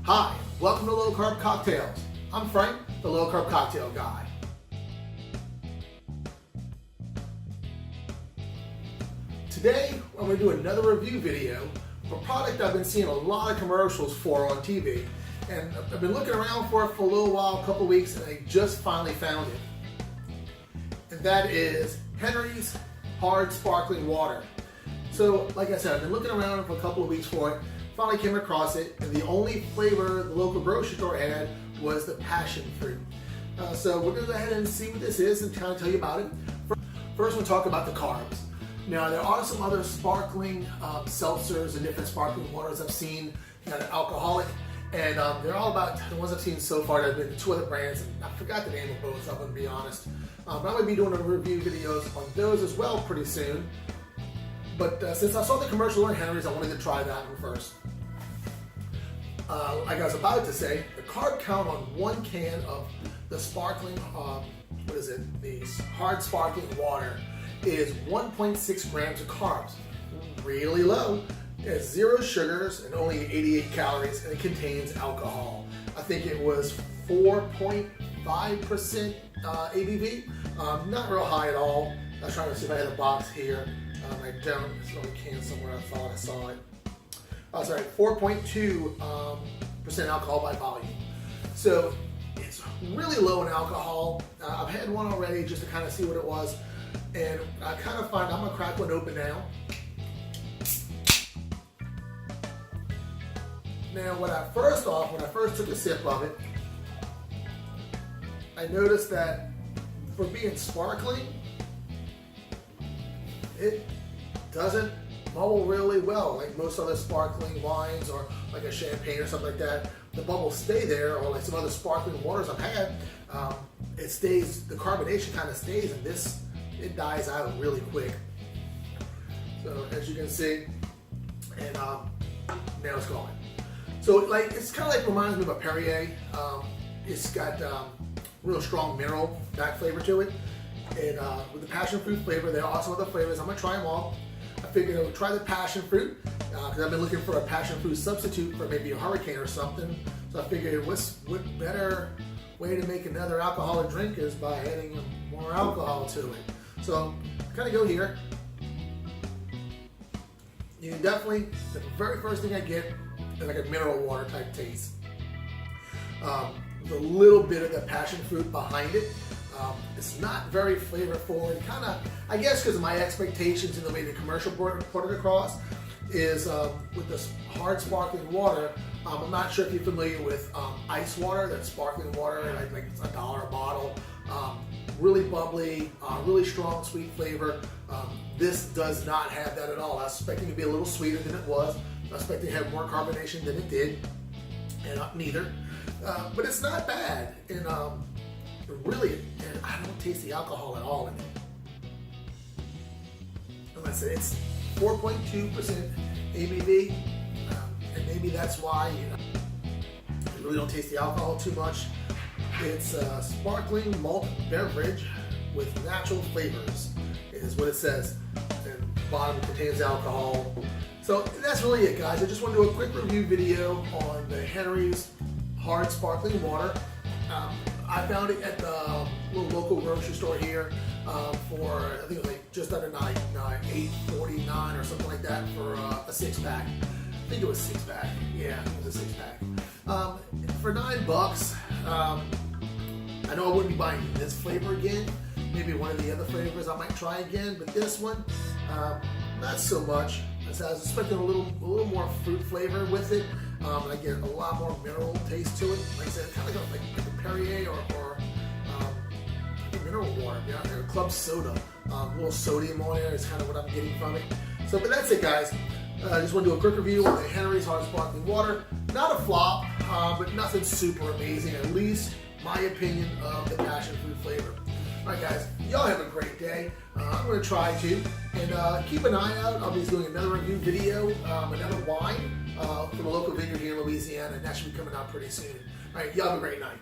Hi, welcome to Low Carb Cocktails. I'm Frank, the Low Carb Cocktail Guy. Today, I'm going to do another review video of a product I've been seeing a lot of commercials for on TV. And I've been looking around for it for a little while, a couple weeks, and I just finally found it. And that is Henry's Hard Sparkling Water. So, like I said, I've been looking around for a couple of weeks for it. Finally came across it, and the only flavor the local grocery store had was the passion fruit. So we're going to go ahead and see what this is and kind of tell you about it. First, we'll talk about the carbs. Now, there are some other sparkling seltzers and different sparkling waters I've seen that are alcoholic, and they're all about, the ones I've seen so far, there have been two other brands, and I forgot the name of both of them, to be honest. But I'm going to be doing a review videos on those as well pretty soon. But since I saw the commercial on Henry's, I wanted to try that one first. Like I was about to say, the carb count on one can of the sparkling, the hard sparkling water is 1.6 grams of carbs. Really low. It has 0 sugars and only 88 calories, and it contains alcohol. I think it was 4.5% ABV. Not real high at all. I was trying to see if I had a box here. I don't. It's on a can somewhere. I thought I saw it. Oh, sorry, 4.2% alcohol by volume. So it's really low in alcohol. I've had one already just to kind of see what it was, and I kind of find I'm gonna crack one open now. Now, when I first took a sip of it, I noticed that for being sparkling, it doesn't bubble really well like most other sparkling wines or like a champagne or something like that. The bubbles stay there, or like some other sparkling waters I've had, it stays, the carbonation kind of stays, and this, it dies out really quick. So as you can see, and now it's gone. So like, it's kind of like, reminds me of a Perrier. It's got real strong mineral back flavor to it. And with the passion fruit flavor, there are also other flavors. I'm gonna try them all. I figured I would try the passion fruit because I've been looking for a passion fruit substitute for maybe a hurricane or something. So I figured what better way to make another alcoholic drink is by adding more alcohol to it. So kind of go here. You definitely, the very first thing I get is like a mineral water type taste. With a little bit of the passion fruit behind it. It's not very flavorful, and kind of, I guess because of my expectations and the way the commercial put it across, is with this hard sparkling water. I'm not sure if you're familiar with ice water, that's sparkling water, like it's $1 a bottle. Really bubbly, really strong sweet flavor. This does not have that at all. I was expecting it to be a little sweeter than it was. I was expecting to have more carbonation than it did, and neither. But it's not bad, and really, I don't taste the alcohol at all in it. Like I said, it's 4.2% ABV, and maybe that's why you really don't taste the alcohol too much. It's a sparkling malt beverage with natural flavors, is what it says. And the bottom contains alcohol. So that's really it, guys. I just want to do a quick review video on the Henry's Hard Sparkling Water. I found it at the little local grocery store here for, I think it was like just under $8.49 or something like that for a 6-pack. I think it was 6-pack. Yeah, it was a 6-pack. For $9, I know I wouldn't be buying this flavor again. Maybe one of the other flavors I might try again, but this one, not so much. So I was expecting a little more fruit flavor with it. I get a lot more mineral taste to it. Like I said, kind of like a Perrier or mineral water, or club soda. A little sodium on there is kind of what I'm getting from it. So, but that's it, guys. I just want to do a quick review of the Henry's Hard Sparkling Water. Not a flop, but nothing super amazing, at least my opinion of the passion fruit flavor. Alright guys, y'all have a great day. I'm going to try to, and keep an eye out. I'll be doing another review video, another wine from a local vineyard here in Louisiana, and that should be coming out pretty soon. Alright, y'all have a great night.